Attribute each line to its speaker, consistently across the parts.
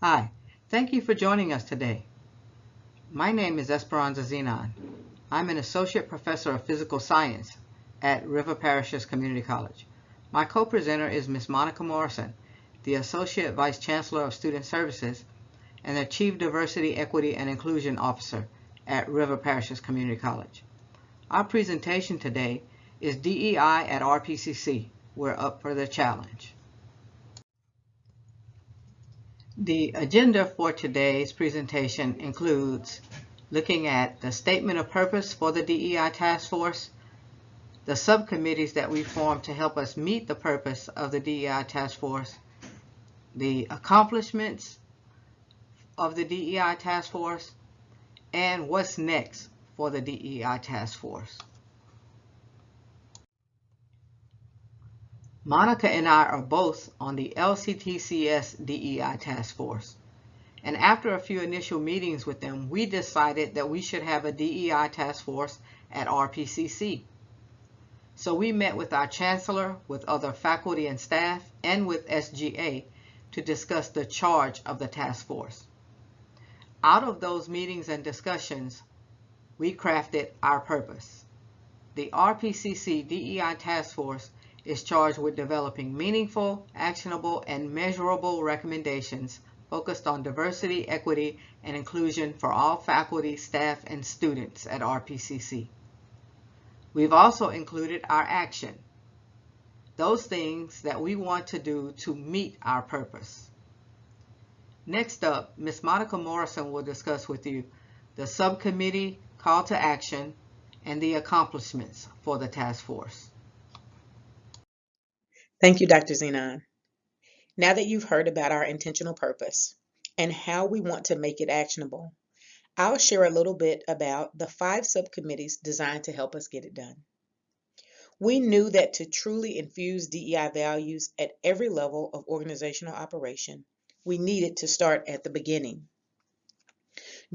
Speaker 1: Hi, thank you for joining us today. My name is Esperanza Zenon. I'm an Associate Professor of Physical Science at River Parishes Community College. My co-presenter is Ms. Monica Morrison, the Associate Vice Chancellor of Student Services and the Chief Diversity, Equity, and Inclusion Officer at River Parishes Community College. Our presentation today is DEI at RPCC. We're up for the challenge. The agenda for today's presentation includes looking at the statement of purpose for the DEI task force, the subcommittees that we formed to help us meet the purpose of the DEI task force, the accomplishments of the DEI task force, and what's next for the DEI task force. Monica and I are both on the Lctcs DEI task force. And after a few initial meetings with them, we decided that we should have a DEI task force at RPCC. So we met with our chancellor, with other faculty and staff, and with SGA to discuss the charge of the task force. Out of those meetings and discussions, we crafted our purpose. The RPCC DEI task force is charged with developing meaningful, actionable, and measurable recommendations focused on diversity, equity, and inclusion for all faculty, staff, and students at RPCC. We've also included our action, those things that we want to do to meet our purpose. Next up, Ms. Monica Morrison will discuss with you the subcommittee call to action and the accomplishments for the task force.
Speaker 2: Thank you, Dr. Zenon. Now that you've heard about our intentional purpose and how we want to make it actionable, I'll share a little bit about the 5 subcommittees designed to help us get it done. We knew that to truly infuse DEI values at every level of organizational operation, we needed to start at the beginning.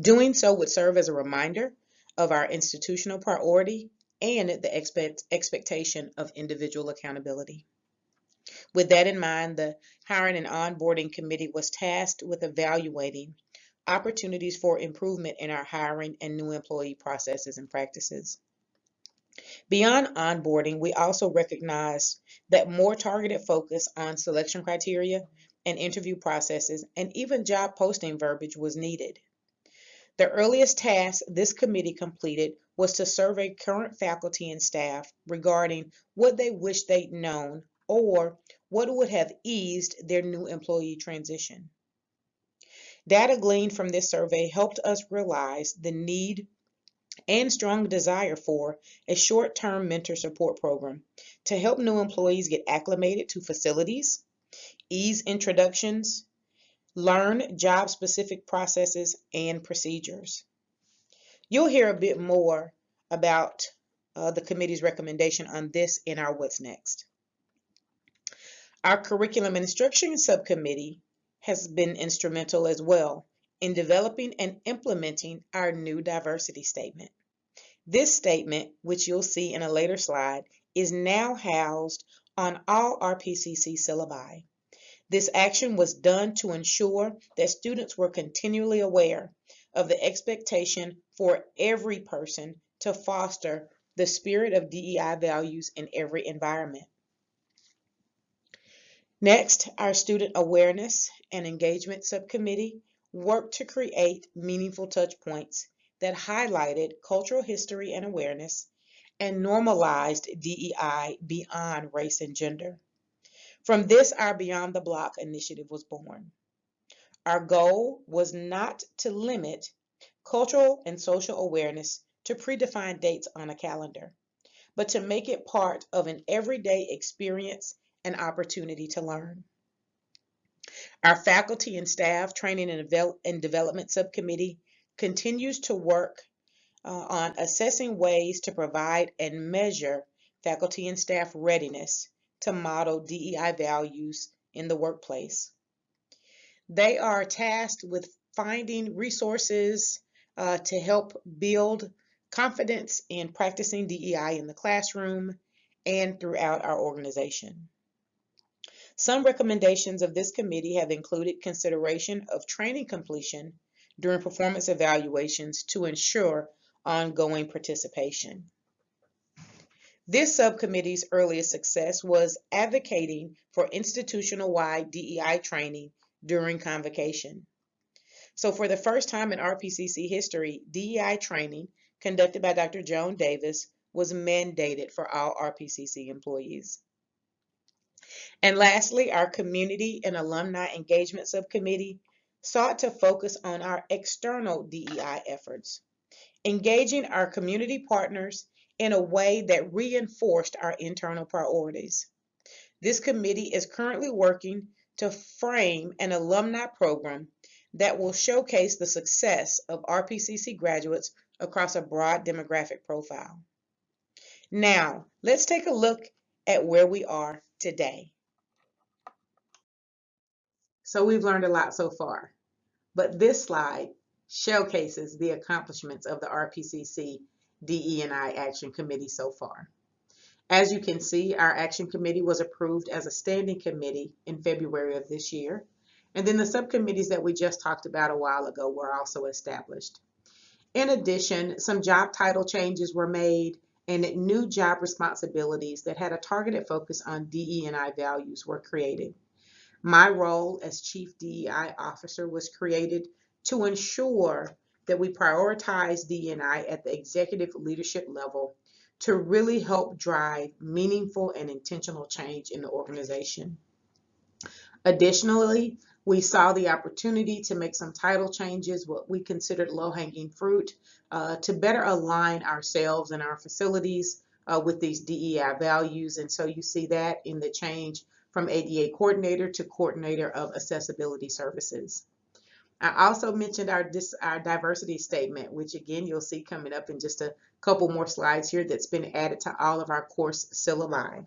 Speaker 2: Doing so would serve as a reminder of our institutional priority and the expectation of individual accountability. With that in mind, the Hiring and Onboarding Committee was tasked with evaluating opportunities for improvement in our hiring and new employee processes and practices. Beyond onboarding, we also recognized that more targeted focus on selection criteria and interview processes and even job posting verbiage was needed. The earliest task this committee completed was to survey current faculty and staff regarding what they wish they'd known or what would have eased their new employee transition. Data gleaned from this survey helped us realize the need and strong desire for a short-term mentor support program to help new employees get acclimated to facilities, ease introductions, learn job-specific processes and procedures. You'll hear a bit more about the committee's recommendation on this in our What's Next. Our Curriculum and Instruction Subcommittee has been instrumental as well in developing and implementing our new diversity statement. This statement, which you'll see in a later slide, is now housed on all RPCC syllabi. This action was done to ensure that students were continually aware of the expectation for every person to foster the spirit of DEI values in every environment. Next, our Student Awareness and Engagement Subcommittee worked to create meaningful touch points that highlighted cultural history and awareness and normalized DEI beyond race and gender. From this, our Beyond the Block initiative was born. Our goal was not to limit cultural and social awareness to predefined dates on a calendar, but to make it part of an everyday experience and opportunity to learn. Our Faculty and Staff Training and Development Subcommittee continues to work on assessing ways to provide and measure faculty and staff readiness to model DEI values in the workplace. They are tasked with finding resources to help build confidence in practicing DEI in the classroom and throughout our organization. Some recommendations of this committee have included consideration of training completion during performance evaluations to ensure ongoing participation. This subcommittee's earliest success was advocating for institutional-wide DEI training during convocation. So for the first time in RPCC history, DEI training conducted by Dr. Joan Davis was mandated for all RPCC employees. And lastly, our Community and Alumni Engagement Subcommittee sought to focus on our external DEI efforts, engaging our community partners in a way that reinforced our internal priorities. This committee is currently working to frame an alumni program that will showcase the success of RPCC graduates across a broad demographic profile. Now, let's take a look at where we are today. So we've learned a lot so far, but this slide showcases the accomplishments of the RPCC DE&I Action Committee so far. As you can see, our Action Committee was approved as a standing committee in February of this year, and then the subcommittees that we just talked about a while ago were also established. In addition, some job title changes were made, and new job responsibilities that had a targeted focus on DE&I values were created. My role as Chief DEI Officer was created to ensure that we prioritize DE&I at the executive leadership level to really help drive meaningful and intentional change in the organization. Additionally, we saw the opportunity to make some title changes, what we considered low-hanging fruit, to better align ourselves and our facilities with these DEI values. And so you see that in the change from ADA Coordinator to Coordinator of Accessibility Services. I also mentioned our diversity statement, which again, you'll see coming up in just a couple more slides here, that's been added to all of our course syllabi.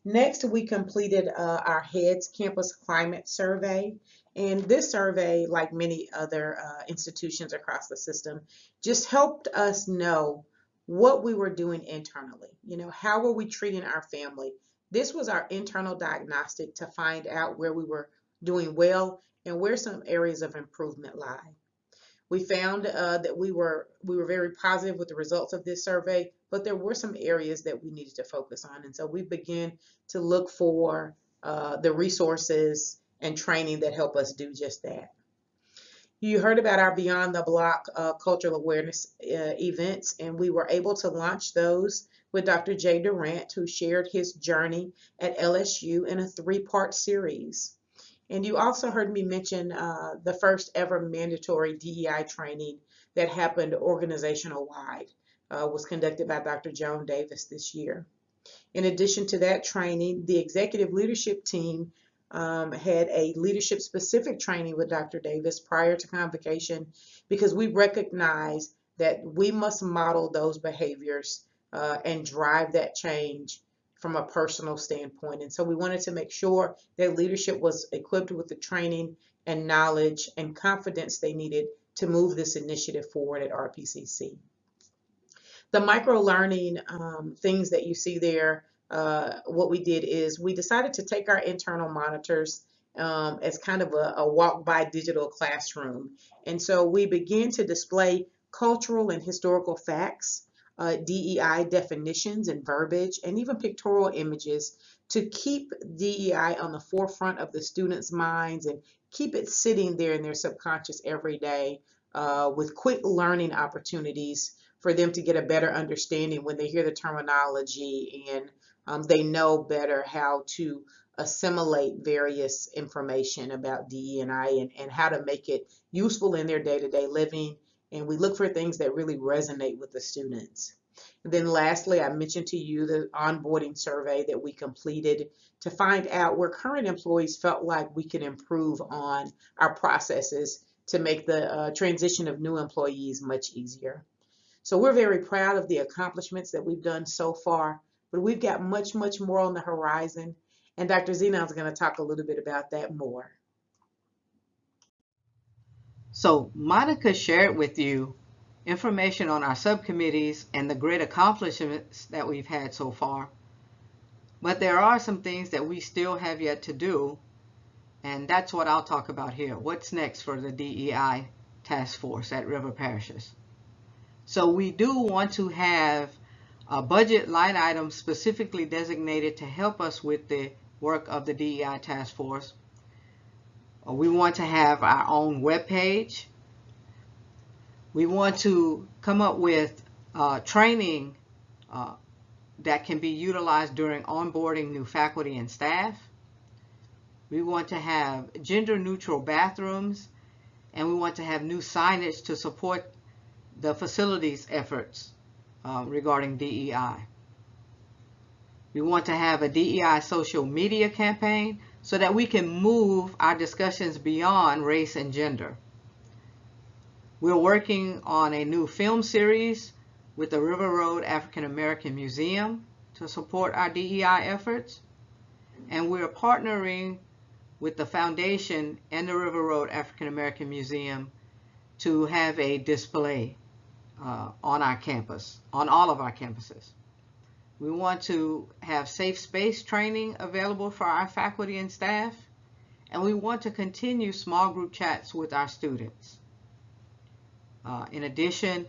Speaker 2: Next, we completed our HEADS Campus Climate Survey. And this survey, like many other institutions across the system, just helped us know what we were doing internally. You know, how were we treating our family? This was our internal diagnostic to find out where we were doing well and where some areas of improvement lie. We found that we were very positive with the results of this survey, but there were some areas that we needed to focus on. And so we began to look for the resources and training that help us do just that. You heard about our Beyond the Block cultural awareness events, and we were able to launch those with Dr. Jay Durant, who shared his journey at LSU in a 3-part series. And you also heard me mention the first ever mandatory DEI training that happened organizational wide, was conducted by Dr. Joan Davis this year. In addition to that training, the executive leadership team had a leadership specific training with Dr. Davis prior to convocation, because we recognize that we must model those behaviors and drive that change from a personal standpoint. And so we wanted to make sure that leadership was equipped with the training and knowledge and confidence they needed to move this initiative forward at RPCC. The micro-learning things that you see there, what we did is we decided to take our internal monitors as kind of a walk-by digital classroom. And so we began to display cultural and historical facts, DEI definitions and verbiage, and even pictorial images to keep DEI on the forefront of the students' minds and keep it sitting there in their subconscious every day with quick learning opportunities for them to get a better understanding when they hear the terminology, and they know better how to assimilate various information about DE&I and how to make it useful in their day-to-day living. And we look for things that really resonate with the students. And then lastly, I mentioned to you the onboarding survey that we completed to find out where current employees felt like we could improve on our processes to make the transition of new employees much easier. So we're very proud of the accomplishments that we've done so far, but we've got much, much more on the horizon. And Dr. Zenon is going to talk a little bit about that more.
Speaker 1: So Monica shared with you information on our subcommittees and the great accomplishments that we've had so far. But there are some things that we still have yet to do, and that's what I'll talk about here. What's next for the DEI task force at River Parishes? So we do want to have a budget line item specifically designated to help us with the work of the DEI task force. We want to have our own web page. We want to come up with training that can be utilized during onboarding new faculty and staff. We want to have gender-neutral bathrooms, and we want to have new signage to support the facilities efforts regarding DEI. We want to have a DEI social media campaign so that we can move our discussions beyond race and gender. We're working on a new film series with the River Road African American Museum to support our DEI efforts. And we're partnering with the foundation and the River Road African American Museum to have a display on our campus, on all of our campuses. We want to have safe space training available for our faculty and staff, and we want to continue small group chats with our students. In addition,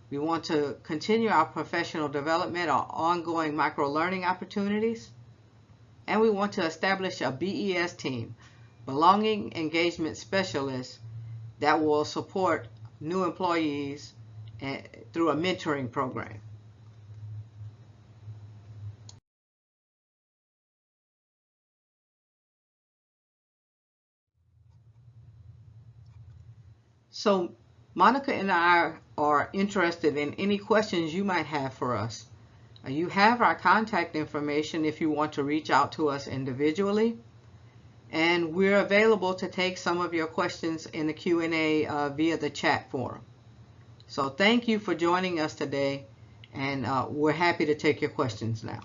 Speaker 1: we want to continue our professional development, our ongoing micro-learning opportunities, and we want to establish a BES team, Belonging Engagement Specialists, that will support new employees through a mentoring program. So Monica and I are interested in any questions you might have for us. You have our contact information if you want to reach out to us individually, and we're available to take some of your questions in the Q&A via the chat forum. So thank you for joining us today, and we're happy to take your questions now.